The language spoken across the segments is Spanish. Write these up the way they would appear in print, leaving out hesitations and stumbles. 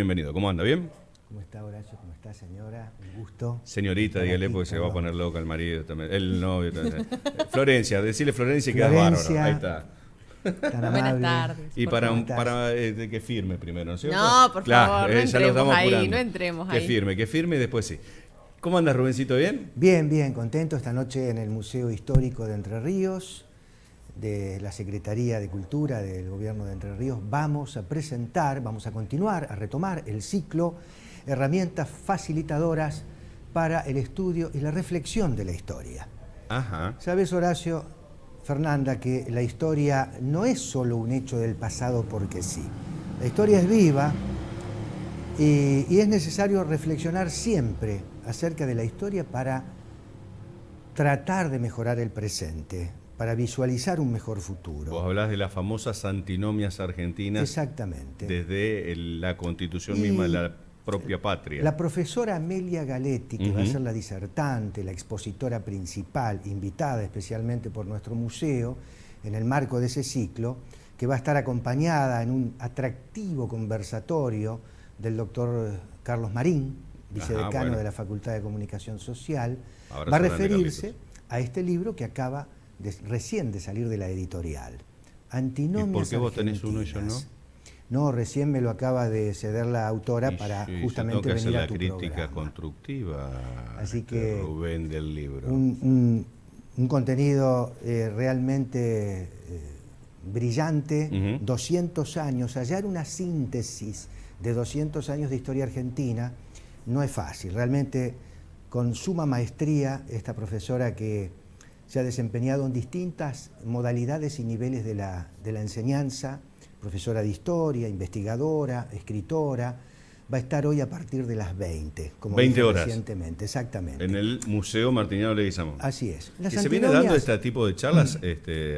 Bienvenido, ¿cómo anda? ¿Bien? ¿Cómo está, Horacio? ¿Cómo está, señora? Un gusto. Señorita, dígale Aquí, porque se va a perdón. poner loca el marido también, el novio también. Florencia, decirle Florencia y quedas bárbaro. Ahí está. Tan Buenas amable. tardes. Y por para, favor. que firme primero, ¿no es cierto? No, por favor, no ya lo entremos estamos ahí, apurando. no entremos Que ahí. firme y después sí. ¿Cómo andas, Rubencito? ¿Bien? Bien, bien, contento esta noche en el Museo Histórico de Entre Ríos, de la Secretaría de Cultura del Gobierno de Entre Ríos. Vamos a continuar, a retomar el ciclo Herramientas facilitadoras para el estudio y la reflexión de la historia. Ajá. ¿Sabes, Horacio, Fernanda, que la historia no es solo un hecho del pasado porque sí? La historia es viva y es necesario reflexionar siempre acerca de la historia para tratar de mejorar el presente, para visualizar un mejor futuro. Vos hablás de las famosas antinomias argentinas. Exactamente. Desde la constitución Y misma de la propia patria. La profesora Amelia Galetti, que va a Ujú. ser la disertante, la expositora principal, invitada especialmente por nuestro museo, en el marco de ese ciclo, que va a estar acompañada en un atractivo conversatorio del doctor Carlos Marín, vicedecano bueno. de la Facultad de Comunicación Social, Abrazo va a grande, referirse Carlitos. a este libro que acaba recién de salir de la editorial. ¿Y Antinomias por qué vos tenés uno y yo no? argentinas. No, recién me lo acaba de ceder la autora Y para sí, justamente yo tengo que venir hacer a tu la crítica programa. constructiva. Así que Rubén del libro. un contenido realmente brillante, Ujú. 200 años, hallar una síntesis de 200 años de historia argentina no es fácil. Realmente con suma maestría esta profesora que se ha desempeñado en distintas modalidades y niveles de la enseñanza, profesora de historia, investigadora, escritora, va a estar hoy a partir de las 20, como 20 dije horas. recientemente, exactamente. En el Museo Martiniano Leguizamón. Así es. ¿Y se viene dando este tipo de charlas?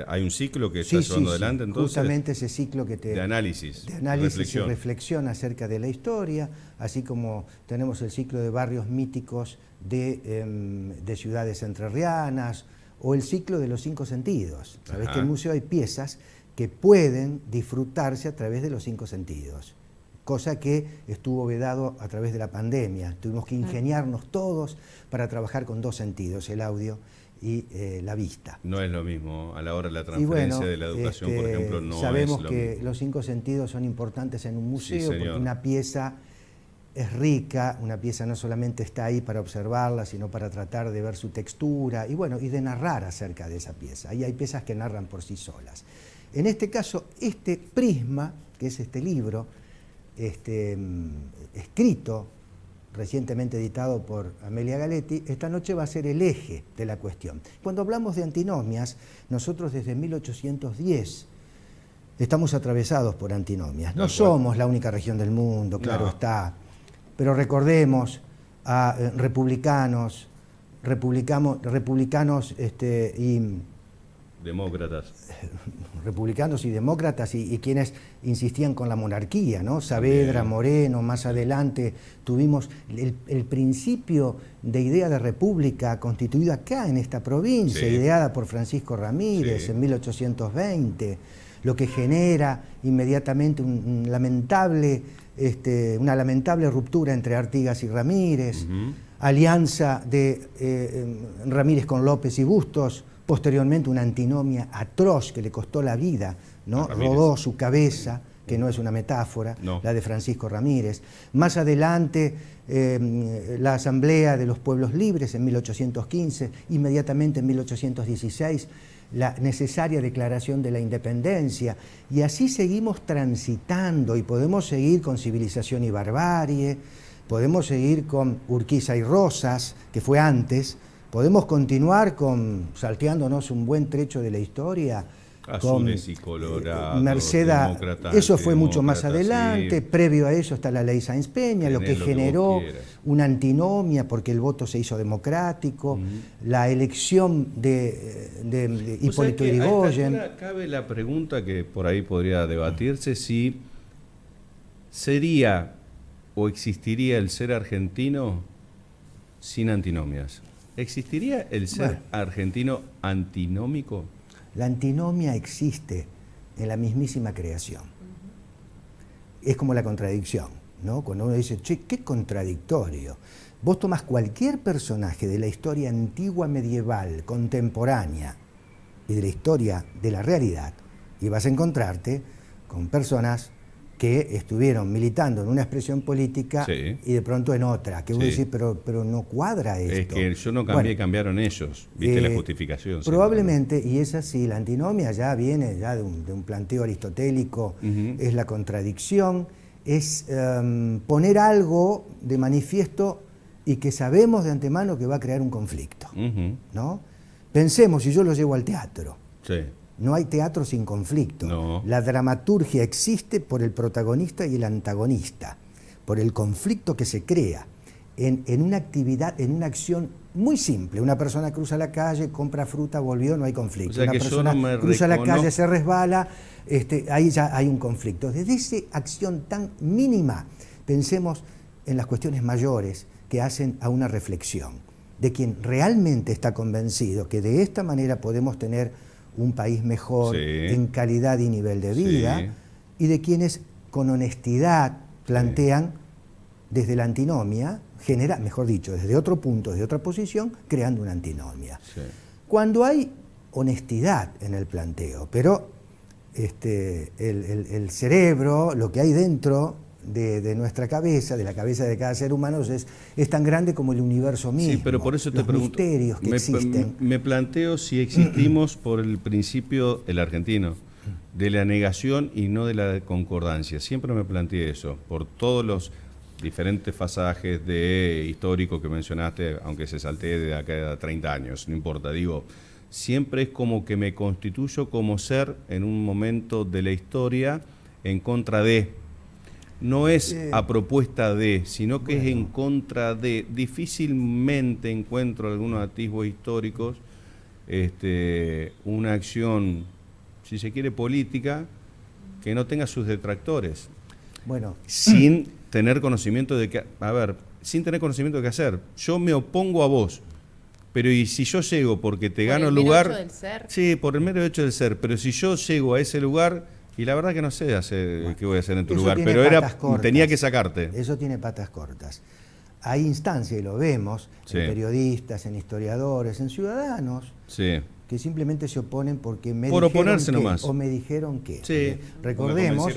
Hay un ciclo que está Sí, llevando sí, adelante, sí. entonces, Justamente ese ciclo que te... de análisis, de análisis reflexión. y reflexión acerca de la historia, así como tenemos el ciclo de barrios míticos de ciudades entrerrianas, o el ciclo de los 5 sentidos. Sabés Ajá. que en el museo hay piezas que pueden disfrutarse a través de los 5 sentidos, cosa que estuvo vedado a través de la pandemia. Tuvimos que ingeniarnos todos para trabajar con 2 sentidos, el audio y la vista. No es lo mismo a la hora de la Y transferencia bueno, de la educación, por ejemplo, no sabemos es lo que mismo. los 5 sentidos son importantes en un museo, Sí, porque señor. una pieza es rica, una pieza no solamente está ahí para observarla, sino para tratar de ver su textura y bueno, y de narrar acerca de esa pieza. Ahí hay piezas que narran por sí solas. En este caso, este prisma, que es este libro, escrito, recientemente editado por Amelia Galetti, esta noche va a ser el eje de la cuestión. Cuando hablamos de antinomias, nosotros desde 1810 estamos atravesados por antinomias. No somos la única región del mundo, claro está, pero recordemos a republicanos y Demócratas. republicanos y demócratas y quienes insistían con la monarquía, ¿no? Saavedra, También. Moreno, más adelante tuvimos el principio de idea de república constituida acá en esta provincia, Sí. ideada por Francisco Ramírez Sí. en 1820, lo que genera inmediatamente una lamentable ruptura entre Artigas y Ramírez, alianza de Ramírez con López y Bustos, posteriormente una antinomia atroz que le costó la vida, ¿no? Rodó su cabeza, que no es una metáfora, No. la de Francisco Ramírez. Más adelante, la Asamblea de los Pueblos Libres en 1815, inmediatamente en 1816, la necesaria declaración de la independencia, y así seguimos transitando y podemos seguir con Civilización y Barbarie, podemos seguir con Urquiza y Rosas, que fue antes, podemos continuar salteándonos un buen trecho de la historia, Azules y colorados, Merced, demócratas, eso fue mucho más antidemócratas, adelante, sí. previo a eso está la ley Sáenz Peña, lo que Tenés lo que vos generó quieras. una antinomia porque el voto se hizo democrático, la elección de Hipólito Yrigoyen. Ahora cabe la pregunta que por ahí podría debatirse, si sería o existiría el ser argentino sin antinomias. ¿Existiría el ser argentino antinómico? La antinomia existe en la mismísima creación. Es como la contradicción, ¿no? Cuando uno dice, che, qué contradictorio. Vos tomás cualquier personaje de la historia antigua, medieval, contemporánea y de la historia de la realidad y vas a encontrarte con personas que estuvieron militando en una expresión política y de pronto en otra, que vos decís, pero no cuadra esto. Es que yo no cambié, cambiaron ellos, viste la justificación. Probablemente, y es así, la antinomia ya viene ya de un planteo aristotélico, es la contradicción, es poner algo de manifiesto y que sabemos de antemano que va a crear un conflicto, ¿no? Pensemos, si yo lo llevo al teatro. No hay teatro sin conflicto. No. La dramaturgia existe por el protagonista y el antagonista, por el conflicto que se crea en una actividad, en una acción muy simple. Una persona cruza la calle, compra fruta, volvió, no hay conflicto. O sea, una persona cruza la calle, se resbala, ahí ya hay un conflicto. Desde esa acción tan mínima, pensemos en las cuestiones mayores que hacen a una reflexión de quien realmente está convencido que de esta manera podemos tener un país mejor en calidad y nivel de vida, y de quienes con honestidad plantean desde la antinomia, mejor dicho, desde otro punto, desde otra posición, creando una antinomia. Cuando hay honestidad en el planteo, pero el cerebro, lo que hay dentro de nuestra cabeza, de la cabeza de cada ser humano, es tan grande como el universo mismo. Sí, pero por eso te los pregunto, misterios que existen. Me planteo si existimos por el principio, el argentino, de la negación y no de la concordancia. Siempre me planteé eso, por todos los diferentes pasajes de histórico que mencionaste, aunque se salté de acá a 30 años, no importa, digo, siempre es como que me constituyo como ser en un momento de la historia en contra de. No es a propuesta de, sino que es en contra de. Difícilmente encuentro algunos atisbos históricos, una acción, si se quiere, política, que no tenga sus detractores. Bueno, sin tener conocimiento de qué, sin tener conocimiento de qué hacer. Yo me opongo a vos, pero y si yo llego porque te gano el lugar, hecho del ser. Sí, por el mero hecho del ser, pero si yo llego a ese lugar y la verdad que no sé qué voy a hacer en tu lugar, pero tenía que sacarte. Eso tiene patas cortas. Hay instancias, y lo vemos, en periodistas, en historiadores, en ciudadanos, que simplemente se oponen porque me por dijeron oponerse que, nomás. O me dijeron que. Sí, recordemos,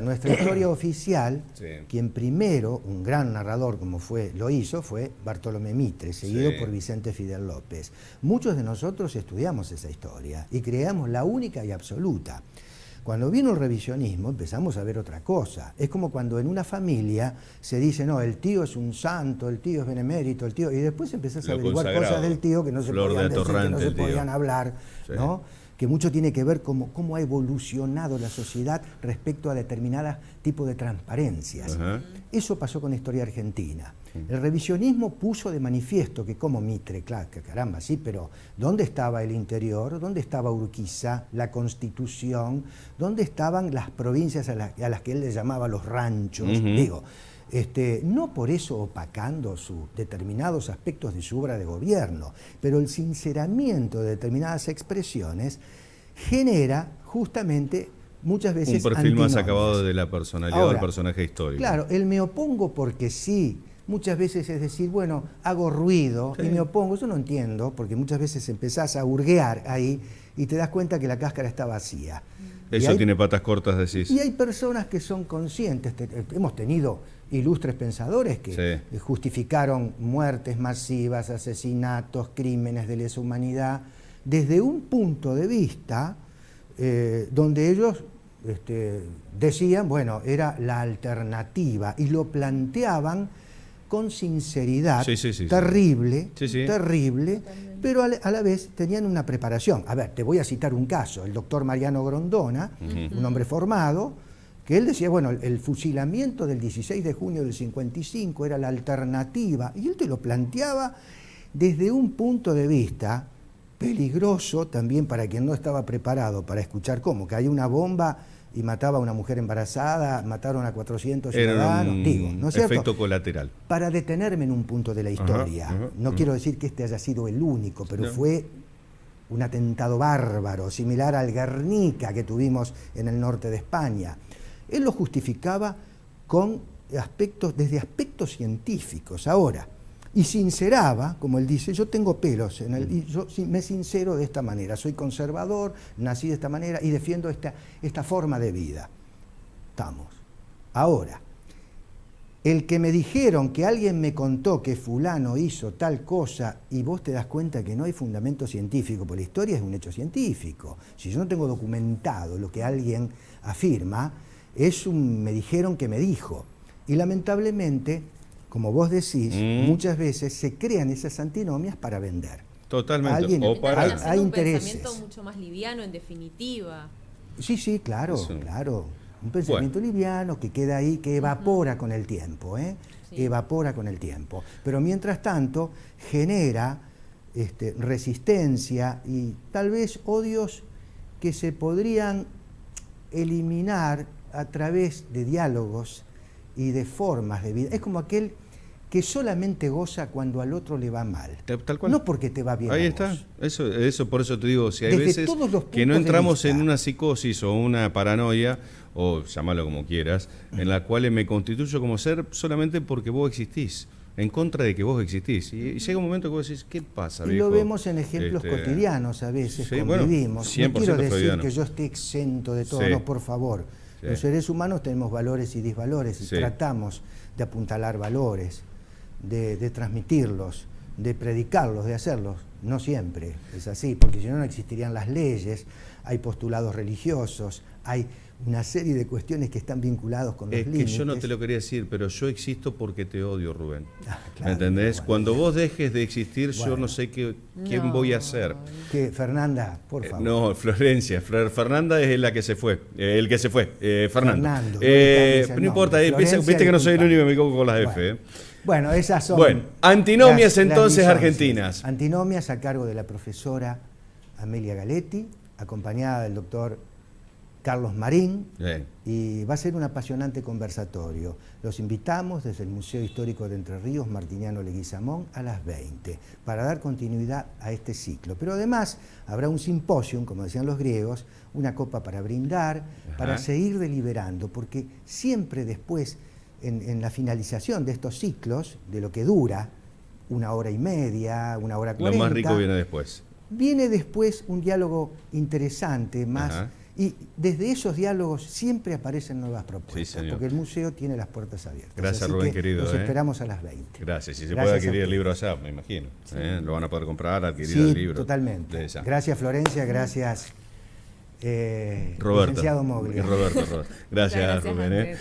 nuestra historia oficial, quien primero, un gran narrador como lo hizo, fue Bartolomé Mitre, seguido por Vicente Fidel López. Muchos de nosotros estudiamos esa historia y creamos la única y absoluta. Cuando vino el revisionismo empezamos a ver otra cosa. Es como cuando en una familia se dice, no, el tío es un santo, el tío es benemérito, el tío... Y después empezás a averiguar cosas del tío que no se podían decir, que no se podían hablar, ¿no? Que mucho tiene que ver con cómo ha evolucionado la sociedad respecto a determinados tipos de transparencias. Eso pasó con la historia argentina. El revisionismo puso de manifiesto que como Mitre, claro, que caramba, sí, pero ¿dónde estaba el interior? ¿Dónde estaba Urquiza, la Constitución? ¿Dónde estaban las provincias a las que él le llamaba los ranchos? Digo, no por eso opacando determinados aspectos de su obra de gobierno, pero el sinceramiento de determinadas expresiones genera justamente muchas veces un perfil antinomias. Más acabado de la personalidad del personaje histórico. Claro, el me opongo porque sí, muchas veces es decir, bueno, hago ruido y me opongo, yo no entiendo, porque muchas veces empezás a hurguear ahí y te das cuenta que la cáscara está vacía. Eso tiene patas cortas, decís. Y hay personas que son conscientes, hemos tenido ilustres pensadores que justificaron muertes masivas, asesinatos, crímenes de lesa humanidad, desde un punto de vista donde ellos decían, bueno, era la alternativa, y lo planteaban con sinceridad, terrible, terrible, pero a la vez tenían una preparación. A ver, te voy a citar un caso, el doctor Mariano Grondona, un hombre formado, que él decía, bueno, el fusilamiento del 16 de junio del 55 era la alternativa, y él te lo planteaba desde un punto de vista peligroso también para quien no estaba preparado para escuchar cómo, que hay una bomba y mataba a una mujer embarazada, mataron a 400 ciudadanos, ¿no es cierto? Efecto colateral. Para detenerme en un punto de la historia, no quiero decir que este haya sido el único, pero fue un atentado bárbaro, similar al Guernica que tuvimos en el norte de España. Él lo justificaba con desde aspectos científicos. Ahora, y sinceraba, como él dice, yo tengo pelos, y yo me sincero de esta manera, soy conservador, nací de esta manera y defiendo esta forma de vida. Estamos. Ahora, el que me dijeron que alguien me contó que fulano hizo tal cosa y vos te das cuenta que no hay fundamento científico, porque la historia es un hecho científico. Si yo no tengo documentado lo que alguien afirma, me dijeron que me dijo. Y lamentablemente, como vos decís, muchas veces se crean esas antinomias para vender. Totalmente. Hay intereses. Un pensamiento mucho más liviano, en definitiva. Sí, claro, claro. Un pensamiento liviano que queda ahí, que evapora con el tiempo, Sí. Evapora con el tiempo. Pero mientras tanto genera resistencia y tal vez odios que se podrían eliminar a través de diálogos y de formas de vida. Es como aquel que solamente goza cuando al otro le va mal. Tal cual. No porque te va bien. Ahí a está. vos. Eso por eso te digo, si hay Desde veces todos los que no puntos de entramos vista. en una psicosis o una paranoia, o llamalo como quieras, en la cual me constituyo como ser solamente porque vos existís, en contra de que vos existís. Y llega un momento que vos decís, ¿qué pasa, Y viejo? lo vemos en ejemplos cotidianos a veces, sí, convivimos. Bueno, no quiero decir freudiano. que yo esté exento de todo, Sí. no, por favor. Sí. Los seres humanos tenemos valores y disvalores y Sí. tratamos de apuntalar valores, de transmitirlos, de predicarlos, de hacerlos. No siempre es así, porque si no, no existirían las leyes, hay postulados religiosos, hay una serie de cuestiones que están vinculados con los límites. Que yo no te lo quería decir, pero yo existo porque te odio, Rubén. Claro, ¿Me entendés? bueno. Cuando vos dejes de existir, yo Bueno. no sé quién voy a ser. Que Fernanda, por favor. No, Florencia. Fernanda es la que se fue. El que se fue. Fernando. Fernando, no le cambies el No importa, nombre. viste Florencia, que no soy el único que me equivoco con las Bueno. F. Bueno, esas son. Bueno, antinomias entonces licencias. argentinas. Antinomias a cargo de la profesora Amelia Galetti, acompañada del doctor Carlos Marín, Bien. y va a ser un apasionante conversatorio. Los invitamos desde el Museo Histórico de Entre Ríos, Martiniano Leguizamón, a las 20, para dar continuidad a este ciclo. Pero además habrá un simposium, como decían los griegos, una copa para brindar, para seguir deliberando, porque siempre después, en la finalización de estos ciclos, de lo que dura, 1 hora y media, 1 hora 40... Lo más rico viene después. Viene después un diálogo interesante, más... Ajá. Y desde esos diálogos siempre aparecen nuevas propuestas, Sí, señor. porque el museo tiene las puertas abiertas. Gracias, Así Rubén, que querido. Los esperamos a las 20. Gracias. Si se Gracias puede a adquirir el ustedes. libro allá, me imagino. Lo van a poder comprar, adquirir Sí, el libro. totalmente. De ella. Gracias, Florencia, gracias, Roberto. licenciado Moglia. Roberto. Gracias, Muchas gracias, Rubén. Andrés.